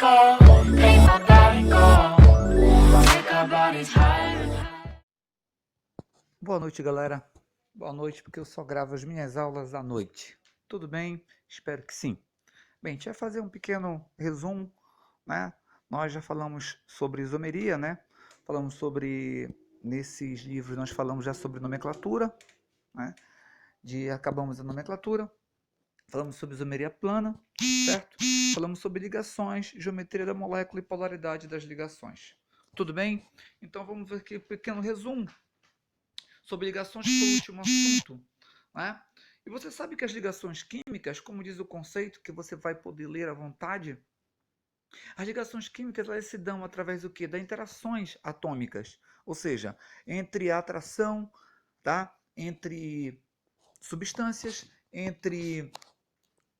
make my body go, make our bodies higher. Boa noite, galera. Boa noite, porque eu só gravo as minhas aulas à noite. Tudo bem? Espero que sim. Bem, a gente vai fazer um pequeno resumo, né? Nós já falamos sobre isomeria, né? Falamos sobre, nesses livros nós falamos já sobre nomenclatura, né? Acabamos a nomenclatura. Falamos sobre isomeria plana, certo? Falamos sobre ligações, geometria da molécula e polaridade das ligações. Tudo bem? Então vamos ver aqui um pequeno resumo sobre ligações, que foi o último assunto, né? E você sabe que as ligações químicas, como diz o conceito, que você vai poder ler à vontade, as ligações químicas elas se dão através do quê? Das interações atômicas, ou seja, entre a atração, tá? Entre substâncias, entre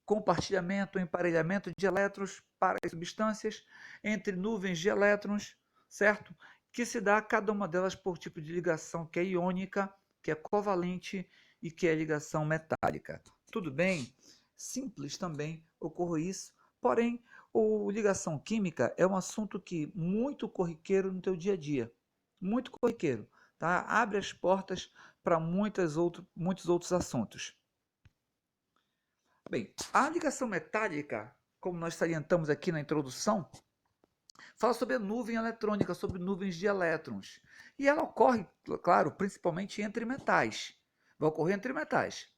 compartilhamento ou emparelhamento de elétrons para as substâncias, entre nuvens de elétrons, certo? Que se dá cada uma delas por tipo de ligação que é iônica, que é covalente e que é ligação metálica. Tudo bem? Simples também ocorre isso, porém, ligação química é um assunto que muito corriqueiro no teu dia a dia, muito corriqueiro, tá? Abre as portas para muitos outros assuntos. Bem, a ligação metálica, como nós salientamos aqui na introdução, fala sobre a nuvem eletrônica, sobre nuvens de elétrons. E ela ocorre, claro, principalmente entre metais. Vai ocorrer entre metais,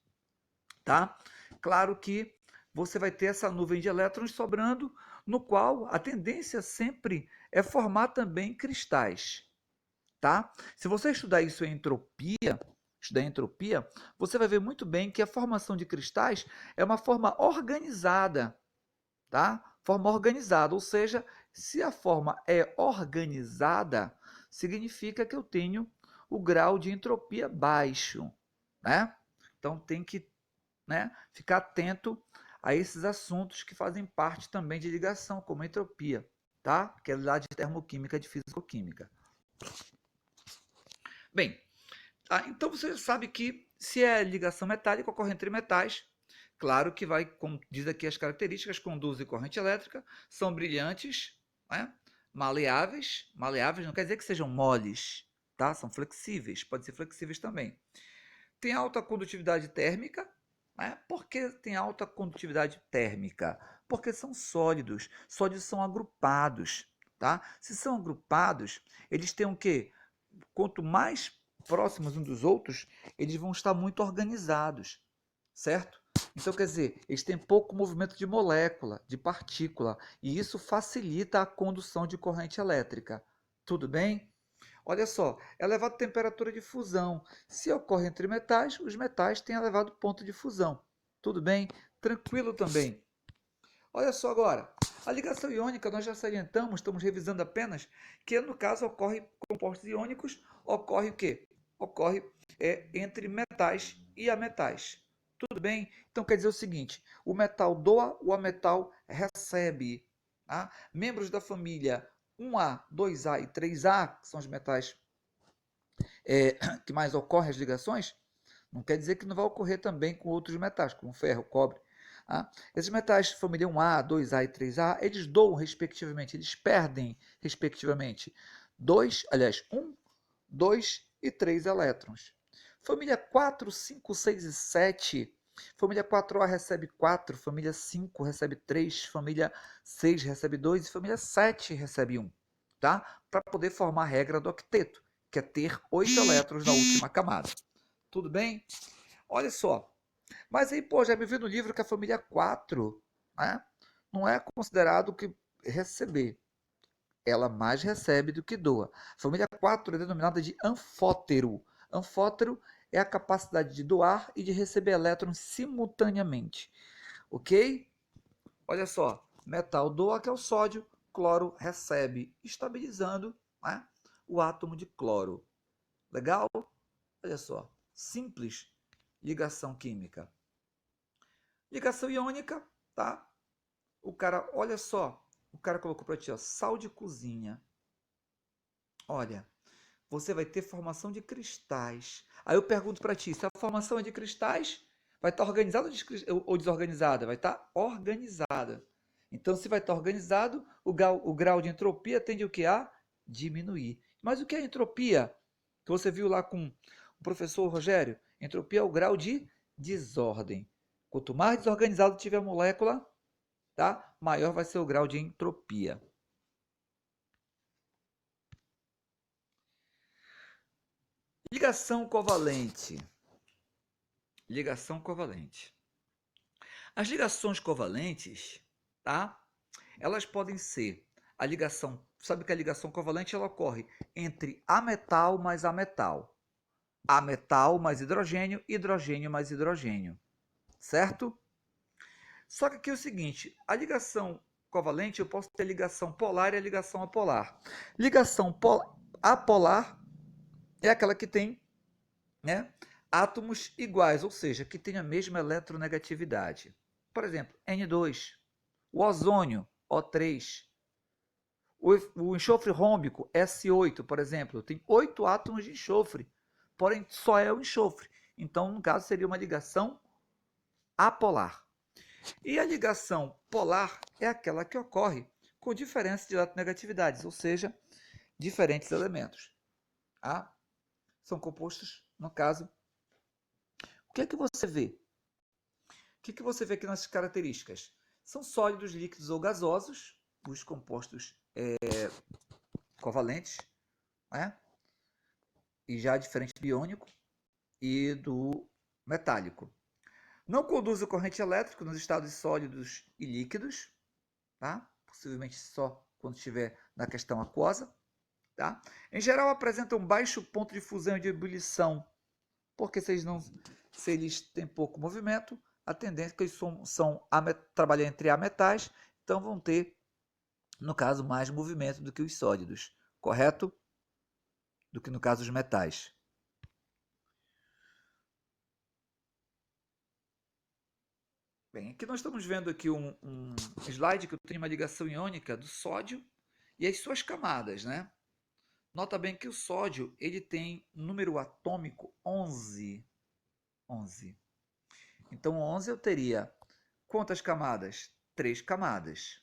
tá? Claro que você vai ter essa nuvem de elétrons sobrando, no qual a tendência sempre é formar também cristais, tá? Se você estudar isso em entropia, você vai ver muito bem que a formação de cristais é uma forma organizada, tá? Forma organizada, ou seja, se a forma é organizada, significa que eu tenho o grau de entropia baixo, né? Então tem que, né, ficar atento a esses assuntos que fazem parte também de ligação, como a entropia, tá? Que é lá de termoquímica, de fisicoquímica. Bem, então você sabe que se é ligação metálica, ocorre entre metais, claro que vai, como diz aqui as características, conduzem corrente elétrica, são brilhantes, né? Maleáveis não quer dizer que sejam moles, tá? São flexíveis, podem ser flexíveis também. Tem alta condutividade térmica, né? Por que tem alta condutividade térmica? Porque são sólidos, sólidos são agrupados, tá? Se são agrupados, eles têm o quê? Quanto mais próximos uns dos outros, eles vão estar muito organizados, certo? Então, quer dizer, eles têm pouco movimento de molécula, de partícula, e isso facilita a condução de corrente elétrica. Tudo bem? Olha só, elevada temperatura de fusão. Se ocorre entre metais, os metais têm elevado ponto de fusão. Tudo bem? Tranquilo também. Olha só agora, a ligação iônica nós já salientamos, estamos revisando apenas, que no caso ocorre compostos iônicos, ocorre o quê? Ocorre entre metais e ametais. Tudo bem? Então quer dizer o seguinte, o metal doa, o ametal recebe. Tá? Membros da família 1A, 2A e 3A, que são os metais que mais ocorrem as ligações, não quer dizer que não vai ocorrer também com outros metais, como ferro, cobre. Esses metais família 1A, 2A e 3A, eles doam respectivamente, eles perdem respectivamente 1, 2 e 3 elétrons. Família 4, 5, 6 e 7, família 4A recebe 4, família 5 recebe 3, família 6 recebe 2 e família 7 recebe 1, tá? Para poder formar a regra do octeto, que é ter 8 elétrons na última camada. Tudo bem? Olha só, mas aí, pô, já me viu no livro que a família 4, né, não é considerado que receber. Ela mais recebe do que doa. A família 4 é denominada de anfótero. Anfótero é a capacidade de doar e de receber elétrons simultaneamente. Ok? Olha só, metal doa, que é o sódio, cloro recebe, estabilizando, né, o átomo de cloro. Legal? Olha só, simples ligação química. Ligação iônica, tá? O cara, olha só, o cara colocou para ti, ó, sal de cozinha. Olha, você vai ter formação de cristais. Aí eu pergunto para ti, se a formação é de cristais, vai estar organizada ou desorganizada? Vai estar organizada. Então, se vai estar organizado, o grau de entropia tende o que? A diminuir. Mas o que é entropia? Que você viu lá com o professor Rogério? Entropia é o grau de desordem. Quanto mais desorganizado tiver a molécula, tá? Maior vai ser o grau de entropia. Ligação covalente. Ligação covalente. As ligações covalentes, tá? Elas podem ser a ligação, sabe que a ligação covalente ela ocorre entre ametal mais ametal, ametal mais hidrogênio, hidrogênio mais hidrogênio, certo? Só que aqui é o seguinte, a ligação covalente eu posso ter ligação polar e a ligação apolar. Ligação apolar é aquela que tem, né, átomos iguais, ou seja, que tem a mesma eletronegatividade. Por exemplo, N2, o ozônio, O3, o enxofre rômbico, S8, por exemplo, tem 8 átomos de enxofre, porém só é o enxofre. Então, no caso, seria uma ligação apolar. E a ligação polar é aquela que ocorre com diferença de eletronegatividades, ou seja, diferentes elementos. Tá? São compostos, no caso. O que é que você vê? O que você vê aqui nas características? São sólidos, líquidos ou gasosos, os compostos covalentes, né? E já diferente do iônico e do metálico. Não conduz corrente elétrica nos estados sólidos e líquidos, tá? Possivelmente só quando estiver na questão aquosa. Tá? Em geral, apresentam baixo ponto de fusão e de ebulição, porque se eles têm pouco movimento, a tendência é que eles trabalhar entre ametais, então vão ter, no caso, mais movimento do que os sólidos, correto? Do que no caso os metais. Bem, aqui nós estamos vendo aqui um slide que tem uma ligação iônica do sódio e as suas camadas, né? Nota bem que o sódio ele tem número atômico 11. 11. Então, 11 eu teria quantas camadas? 3 camadas.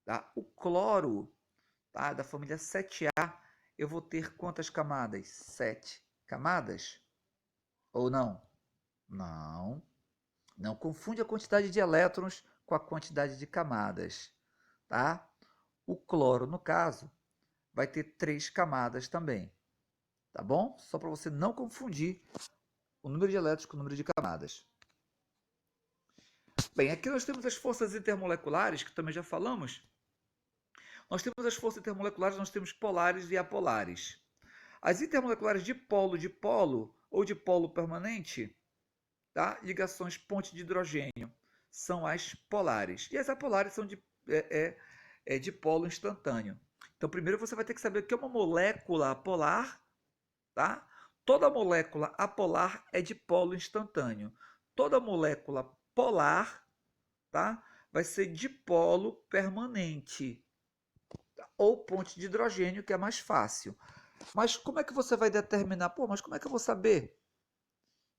Tá? O cloro, tá? Da família 7A, eu vou ter quantas camadas? 7 camadas? Ou não? Não. Não confunde a quantidade de elétrons com a quantidade de camadas. Tá? O cloro, no caso, vai ter 3 camadas também. Tá bom? Só para você não confundir o número de elétrons com o número de camadas. Bem, aqui nós temos as forças intermoleculares, que também já falamos. Nós temos as forças intermoleculares, nós temos polares e apolares. As intermoleculares de polo ou de polo permanente, tá? Ligações ponte de hidrogênio, são as polares. E as apolares são de polo instantâneo. Então, primeiro você vai ter que saber o que é uma molécula apolar, tá? Toda molécula apolar é de polo instantâneo. Toda molécula polar, tá? Vai ser de polo permanente. Ou ponte de hidrogênio, que é mais fácil. Mas como é que você vai determinar? Pô, mas como é que eu vou saber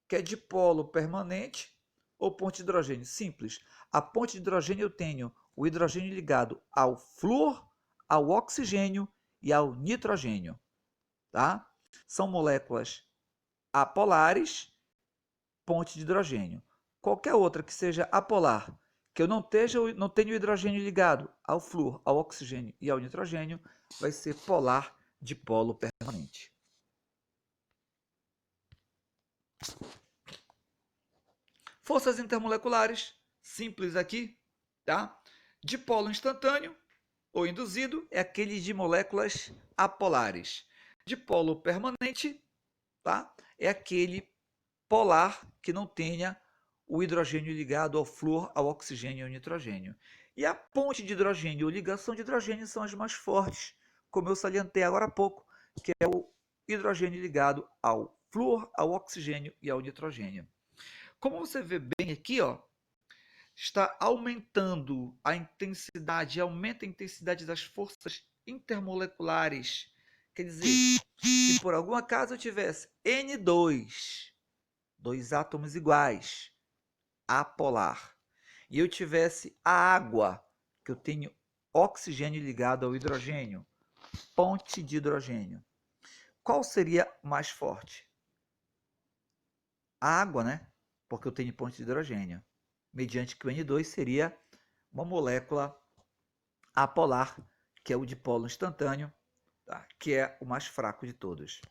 que é de polo permanente ou ponte de hidrogênio? Simples. A ponte de hidrogênio eu tenho o hidrogênio ligado ao flúor, ao oxigênio e ao nitrogênio. Tá? São moléculas apolares, ponte de hidrogênio. Qualquer outra que seja apolar, que eu não tenha o hidrogênio ligado ao flúor, ao oxigênio e ao nitrogênio, vai ser polar de polo permanente. Forças intermoleculares, simples aqui, tá? De polo instantâneo ou induzido é aquele de moléculas apolares. De polo permanente, tá? É aquele polar que não tenha o hidrogênio ligado ao flúor, ao oxigênio e ao nitrogênio. E a ponte de hidrogênio ou ligação de hidrogênio são as mais fortes, como eu salientei agora há pouco, que é o hidrogênio ligado ao flúor, ao oxigênio e ao nitrogênio. Como você vê bem aqui, ó, está aumentando a intensidade, aumenta a intensidade das forças intermoleculares. Quer dizer, se por algum acaso eu tivesse N2, dois átomos iguais, apolar, e eu tivesse a água, que eu tenho oxigênio ligado ao hidrogênio, ponte de hidrogênio. Qual seria mais forte? A água, né? Porque eu tenho ponte de hidrogênio. Mediante que o N2 seria uma molécula apolar, que é o dipolo instantâneo, tá? Que é o mais fraco de todos.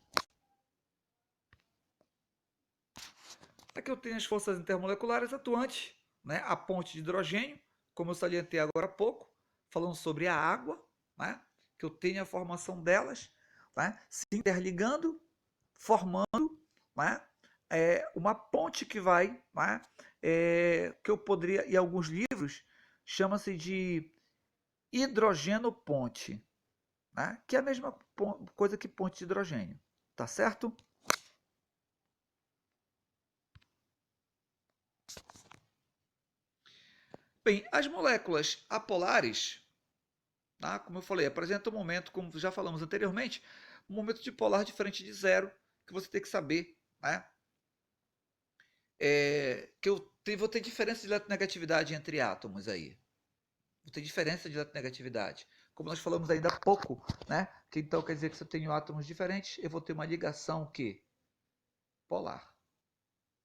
Aqui eu tenho as forças intermoleculares atuantes, né? A ponte de hidrogênio, como eu salientei agora há pouco, falando sobre a água, né? Que eu tenho a formação delas, né? Se interligando, formando, né? Uma ponte que vai, né? Que eu poderia, em alguns livros, chama-se de hidrogeno ponte, né? Que é a mesma coisa que ponte de hidrogênio, tá certo? Bem, as moléculas apolares, tá? Como eu falei, apresentam um momento, como já falamos anteriormente, um momento dipolar diferente de zero, que você tem que saber, né? Que vou ter diferença de eletronegatividade entre átomos aí. Vou ter diferença de eletronegatividade. Como nós falamos ainda há pouco, né? Que então quer dizer que se eu tenho átomos diferentes, eu vou ter uma ligação que polar,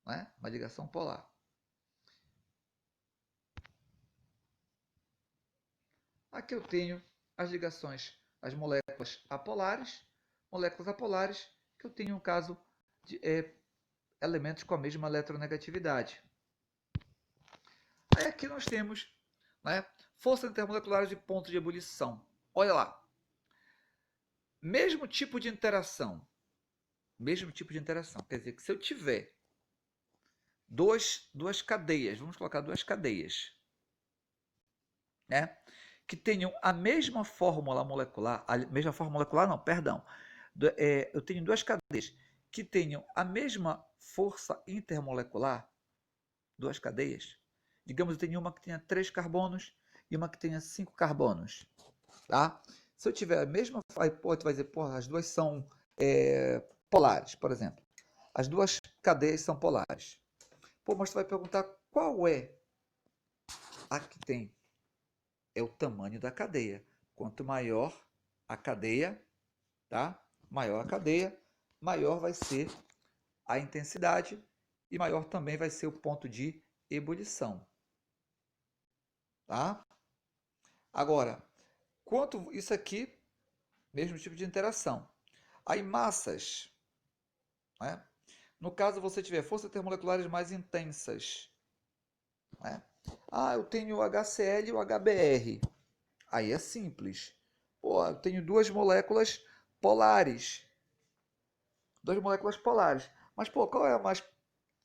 né? Uma ligação polar. Aqui eu tenho as ligações, as moléculas apolares, que eu tenho um caso de elementos com a mesma eletronegatividade. Aí aqui nós temos, né, forças intermoleculares de ponto de ebulição. Olha lá. Mesmo tipo de interação. Quer dizer que se eu tiver duas cadeias, vamos colocar duas cadeias, né, que tenham a mesma fórmula molecular, eu tenho duas cadeias que tenham a mesma força intermolecular, duas cadeias, digamos, eu tenho uma que tenha 3 carbonos e uma que tenha 5 carbonos, tá? Se eu tiver a mesma, aí tu vai dizer, porra, as duas são polares, por exemplo. As duas cadeias são polares. Pô, mas tu vai perguntar qual é a que tem? É o tamanho da cadeia. Quanto maior a cadeia, tá? Maior a cadeia, maior vai ser a intensidade e maior também vai ser o ponto de ebulição, tá? Agora, quanto isso aqui, mesmo tipo de interação. Aí massas, né? No caso você tiver forças termoleculares mais intensas, né? Eu tenho o HCl e o HBr. Aí é simples. Pô, eu tenho duas moléculas polares. Mas, pô, qual é a mais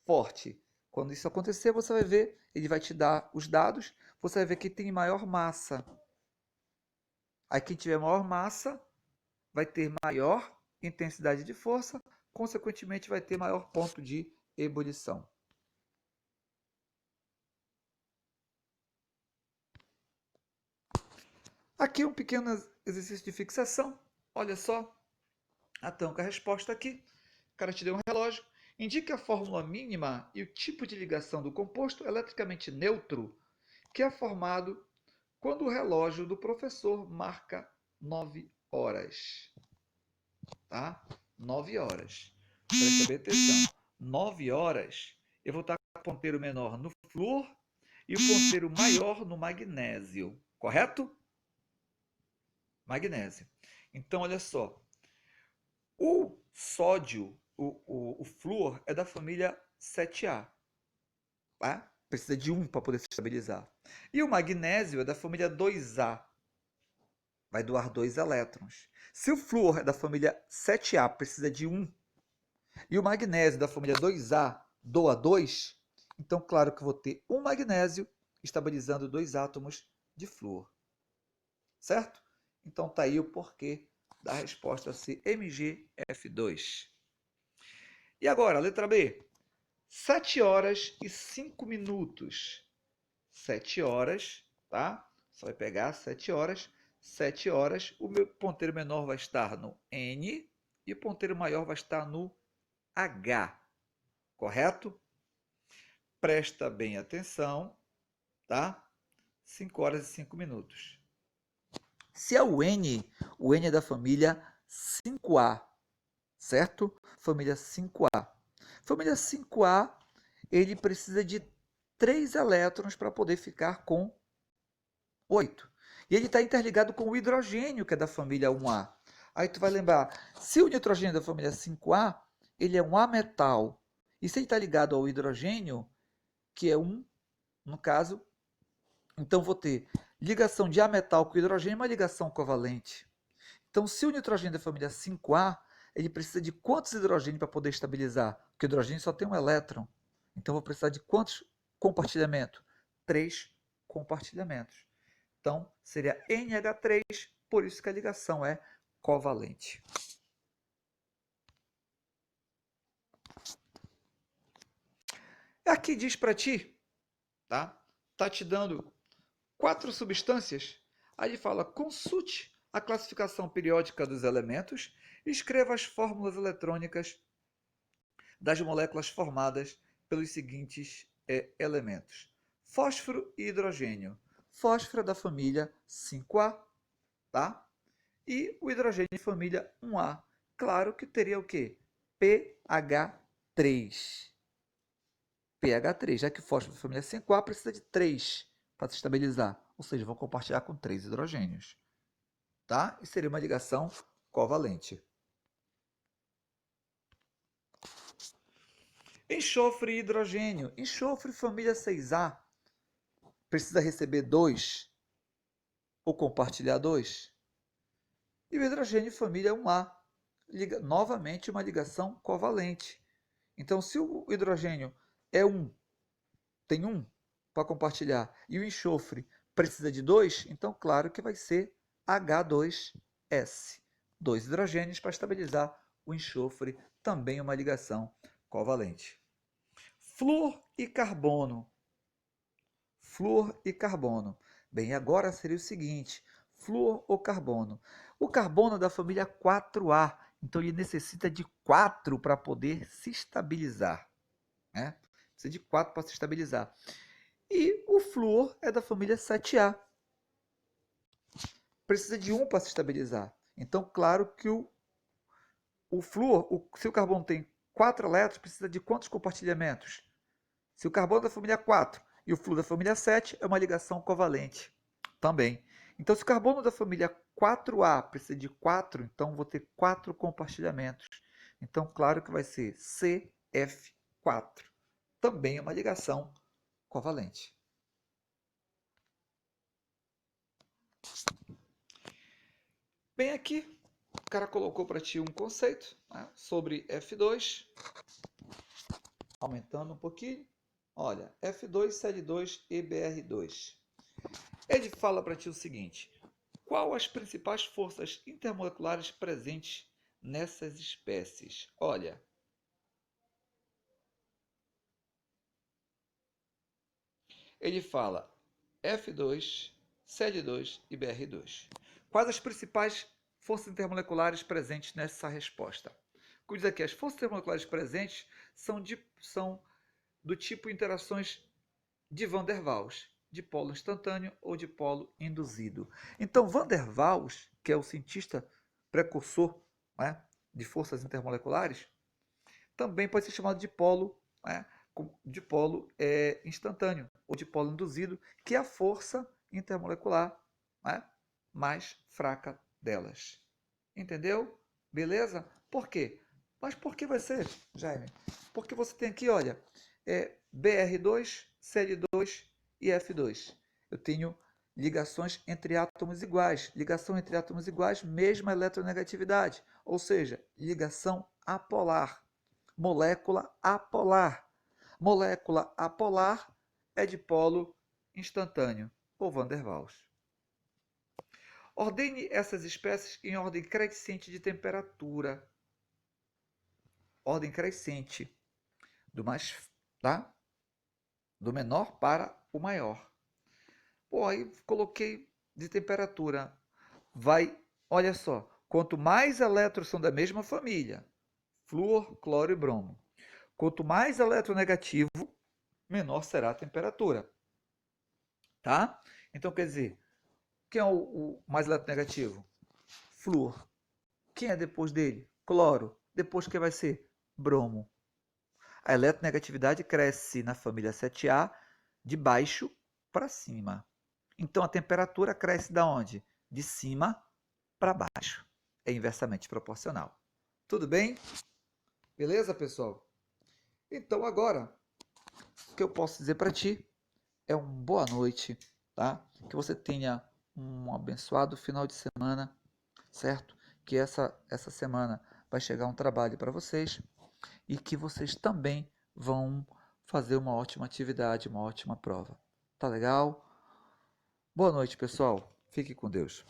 forte? Quando isso acontecer, você vai ver, ele vai te dar os dados, você vai ver que tem maior massa. Aí quem tiver maior massa vai ter maior intensidade de força, consequentemente vai ter maior ponto de ebulição. Aqui um pequeno exercício de fixação. Olha só, a resposta aqui. O cara te deu um relógio. Indique a fórmula mínima e o tipo de ligação do composto eletricamente neutro que é formado quando o relógio do professor marca 9 horas. Tá? 9 horas. Presta bem atenção. 9 horas, eu vou estar com o ponteiro menor no flúor e o ponteiro maior no magnésio. Correto? Magnésio. Então, olha só. O sódio, o flúor, é da família 7A. Tá? Precisa de 1 para poder se estabilizar. E o magnésio é da família 2A. Vai doar 2 elétrons. Se o flúor é da família 7A, precisa de 1, e o magnésio da família 2A doa 2, então claro que eu vou ter um magnésio estabilizando 2 átomos de flúor. Certo? Então tá aí o porquê da resposta ser MgF2. E agora, letra B. 7 horas e 5 minutos. 7 horas, tá? Você vai pegar 7 horas. 7 horas, o meu ponteiro menor vai estar no N e o ponteiro maior vai estar no H. Correto? Presta bem atenção, tá? 5 horas e 5 minutos. Se é o N é da família 5A, certo? Família 5A. Família 5A, ele precisa de 3 elétrons para poder ficar com 8. E ele está interligado com o hidrogênio, que é da família 1A. Aí tu vai lembrar, se o nitrogênio é da família 5A, ele é um ametal. E se ele está ligado ao hidrogênio, que é no caso, então vou ter ligação de ametal com hidrogênio, uma ligação covalente. Então, se o nitrogênio é da família 5A, ele precisa de quantos hidrogênios para poder estabilizar? Porque o hidrogênio só tem um elétron. Então, vou precisar de quantos compartilhamentos? 3 compartilhamentos. Então, seria NH3, por isso que a ligação é covalente. Aqui diz para ti, tá? Tá te dando 4 substâncias. Aí ele fala, consulte a classificação periódica dos elementos e escreva as fórmulas eletrônicas das moléculas formadas pelos seguintes elementos. Fósforo e hidrogênio. Fósforo é da família 5A, tá? E o hidrogênio família 1A. Claro que teria o quê? pH3. pH3, já que o fósforo da família 5A precisa de 3 para se estabilizar. Ou seja, vão compartilhar com 3 hidrogênios. Tá? E seria uma ligação covalente. Enxofre e hidrogênio. Enxofre família 6A precisa receber 2 ou compartilhar 2. E o hidrogênio família 1A, novamente uma ligação covalente. Então, se o hidrogênio é 1, tem 1 para compartilhar, e o enxofre precisa de 2, então claro que vai ser H2S. 2 hidrogênios para estabilizar o enxofre, também uma ligação covalente. Flúor e carbono. Flúor e carbono. Bem, agora seria o seguinte, flúor ou carbono. O carbono é da família 4A, então ele necessita de 4 para poder se estabilizar. Né? Precisa de 4 para se estabilizar. E o flúor é da família 7A. Precisa de 1 para se estabilizar. Então, claro que o flúor, se o carbono tem 4 elétrons, precisa de quantos compartilhamentos? Se o carbono é da família 4 e o flúor da família 7, é uma ligação covalente também. Então, se o carbono da família 4A precisa de 4, então vou ter 4 compartilhamentos. Então, claro que vai ser CF4. Também é uma ligação covalente. Bem, aqui o cara colocou para ti um conceito, né, sobre F2. Aumentando um pouquinho. Olha, F2, Cl2 e Br2. Ele fala para ti o seguinte: qual as principais forças intermoleculares presentes nessas espécies? Olha, ele fala F2, Cl2 e Br2. Quais as principais forças intermoleculares presentes nessa resposta? Como diz aqui, as forças intermoleculares presentes são do tipo interações de Van der Waals, de polo instantâneo ou de polo induzido. Então, Van der Waals, que é o cientista precursor, né, de forças intermoleculares, também pode ser chamado de polo, né, instantâneo ou de polo induzido, que é a força intermolecular, né, mais fraca delas. Entendeu? Beleza? Por quê? Mas por que vai ser, Jaime? Porque você tem aqui, olha, BR2, Cl2 e F2. Eu tenho ligações entre átomos iguais. Ligação entre átomos iguais, mesma eletronegatividade. Ou seja, ligação apolar. Molécula apolar. Molécula apolar é de polo instantâneo, ou Van der Waals. Ordene essas espécies em ordem crescente de temperatura. Ordem crescente. Do menor para o maior. Pô, aí coloquei de temperatura. Olha só, quanto mais elétrons são da mesma família, flúor, cloro e bromo. Quanto mais eletronegativo, menor será a temperatura. Tá? Então, quer dizer, quem é o mais eletronegativo? Flúor. Quem é depois dele? Cloro. Depois quem vai ser? Bromo. A eletronegatividade cresce na família 7A de baixo para cima. Então a temperatura cresce da onde? De cima para baixo. É inversamente proporcional. Tudo bem? Beleza, pessoal? Então agora, o que eu posso dizer para ti é uma boa noite, tá? Que você tenha um abençoado final de semana, certo? Que essa semana vai chegar um trabalho para vocês e que vocês também vão fazer uma ótima atividade, uma ótima prova. Tá legal? Boa noite, pessoal. Fique com Deus.